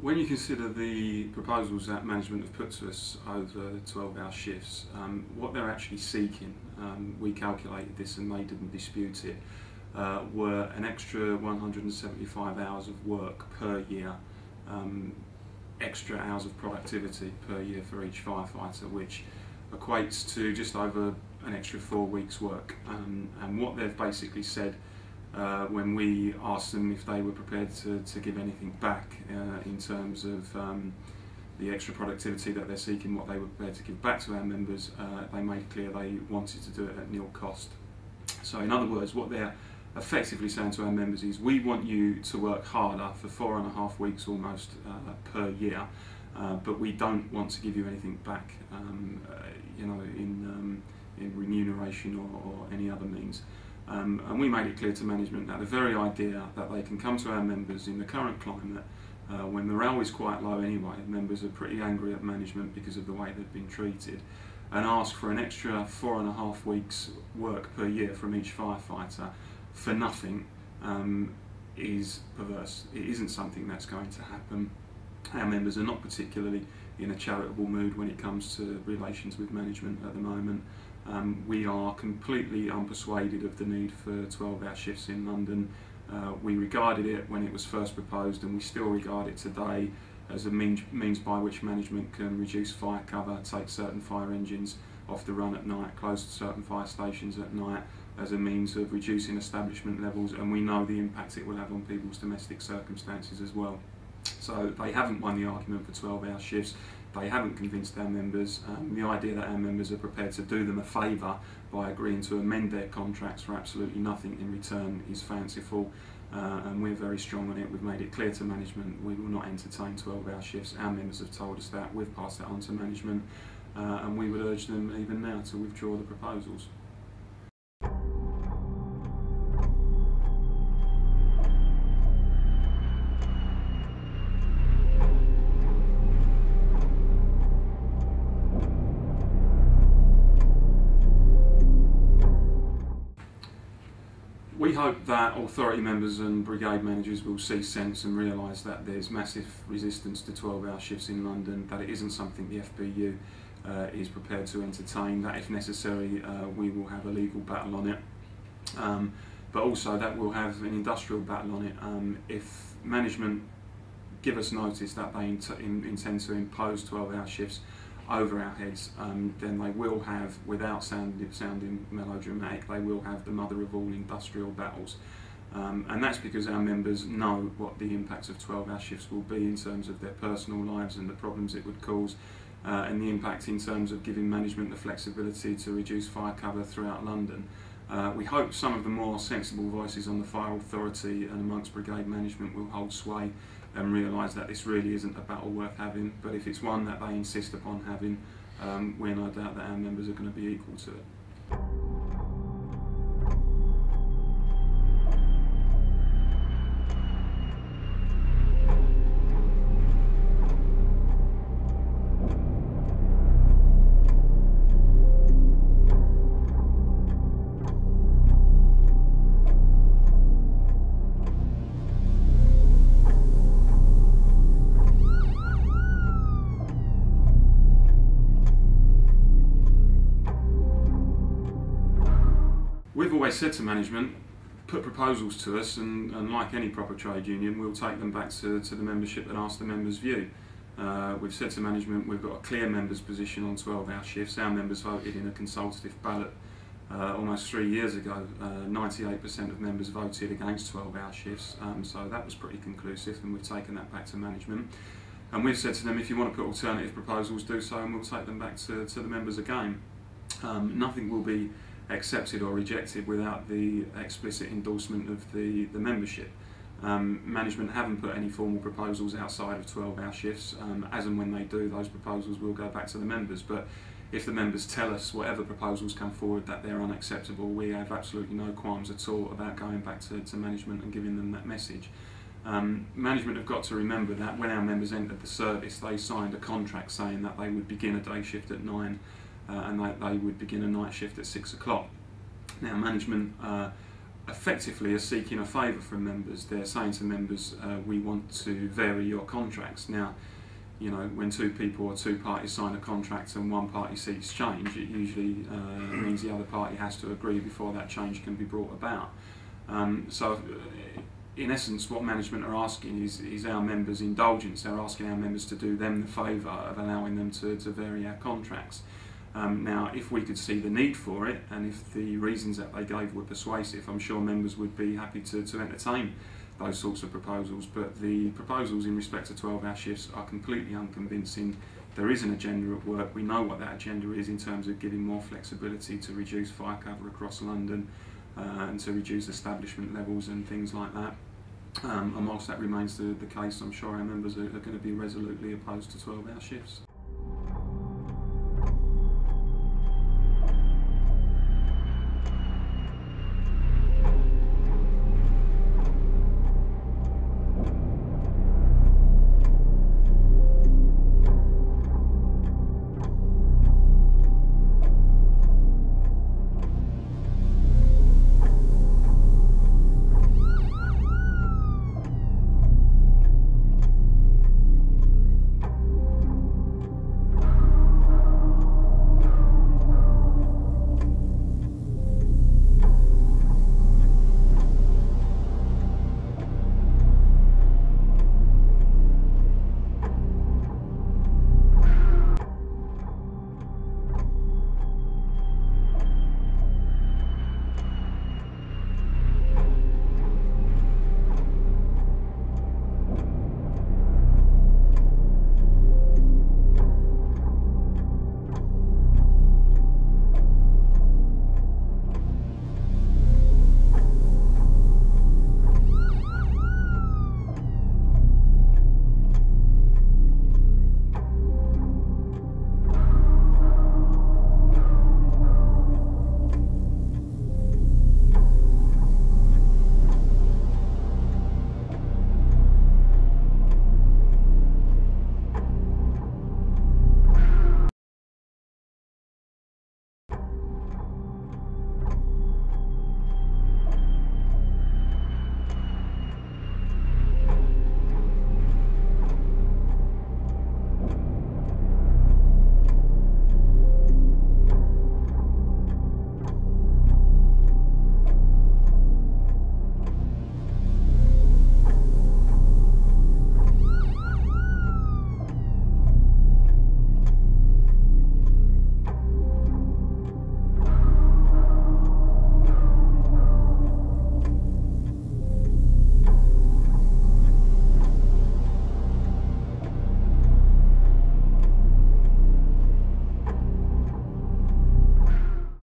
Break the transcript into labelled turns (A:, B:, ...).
A: When you consider the proposals that management have put to us over 12-hour shifts, what they're actually seeking, we calculated this and they didn't dispute it, were an extra 175 hours of work per year, extra hours of productivity per year for each firefighter, which equates to just over an extra 4 weeks' work. And what they've basically said when we asked them if they were prepared to give anything back in terms of the extra productivity that they're seeking, what they were prepared to give back to our members, they made clear they wanted to do it at nil cost. So in other words, what they're effectively saying to our members is, we want you to work harder for 4.5 weeks almost per year, but we don't want to give you anything back, in remuneration or any other means. And we made it clear to management that the very idea that they can come to our members in the current climate, when morale is quite low anyway, members are pretty angry at management because of the way they've been treated, and ask for an extra 4.5 weeks work per year from each firefighter for nothing, is perverse. It isn't something that's going to happen. Our members are not particularly in a charitable mood when it comes to relations with management at the moment. We are completely unpersuaded of the need for 12-hour shifts in London. We regarded it when it was first proposed, and we still regard it today as a means by which management can reduce fire cover, take certain fire engines off the run at night, close certain fire stations at night, as a means of reducing establishment levels, and we know the impact it will have on people's domestic circumstances as well. So they haven't won the argument for 12-hour shifts. They haven't convinced our members. The idea that our members are prepared to do them a favour by agreeing to amend their contracts for absolutely nothing in return is fanciful, and we're very strong on it. We've made it clear to management we will not entertain 12-hour shifts. Our members have told us that. We've passed that on to management, and we would urge them even now to withdraw the proposals. We hope that authority members and brigade managers will see sense and realise that there's massive resistance to 12-hour shifts in London, that it isn't something the FBU is prepared to entertain, that if necessary we will have a legal battle on it, but also that we'll have an industrial battle on it. If management give us notice that they intend to impose 12-hour shifts over our heads, then they will have, without sounding melodramatic, they will have the mother of all industrial battles. And that's because our members know what the impacts of 12-hour shifts will be in terms of their personal lives and the problems it would cause, and the impact in terms of giving management the flexibility to reduce fire cover throughout London. We hope some of the more sensible voices on the fire authority and amongst brigade management will hold sway and realise that this really isn't a battle worth having, but if it's one that they insist upon having, we're no doubt that our members are going to be equal to it. We've always said to management, put proposals to us, and like any proper trade union, we'll take them back to the membership and ask the members' view. We've said to management we've got a clear members' position on 12-hour shifts. Our members voted in a consultative ballot almost 3 years ago. 98% of members voted against 12-hour shifts, so that was pretty conclusive, and we've taken that back to management. And we've said to them, if you want to put alternative proposals, do so, and we'll take them back to the members again. Nothing will be accepted or rejected without the explicit endorsement of the membership. Management haven't put any formal proposals outside of 12-hour shifts. As and when they do, those proposals will go back to the members. But if the members tell us, whatever proposals come forward, that they're unacceptable, we have absolutely no qualms at all about going back to management and giving them that message. Management have got to remember that when our members entered the service, they signed a contract saying that they would begin a day shift at 9 and they would begin a night shift at 6 o'clock. Now management effectively are seeking a favour from members. They're saying to members, we want to vary your contracts. Now, you know, when two people or two parties sign a contract and one party seeks change, it usually means the other party has to agree before that change can be brought about. So in essence, what management are asking is our members' indulgence. They're asking our members to do them the favour of allowing them to vary our contracts. Now, if we could see the need for it, and if the reasons that they gave were persuasive, I'm sure members would be happy to entertain those sorts of proposals. But the proposals in respect to 12-hour shifts are completely unconvincing. There is an agenda at work. We know what that agenda is in terms of giving more flexibility to reduce fire cover across London and to reduce establishment levels and things like that. And whilst that remains the case, I'm sure our members are going to be resolutely opposed to 12-hour shifts.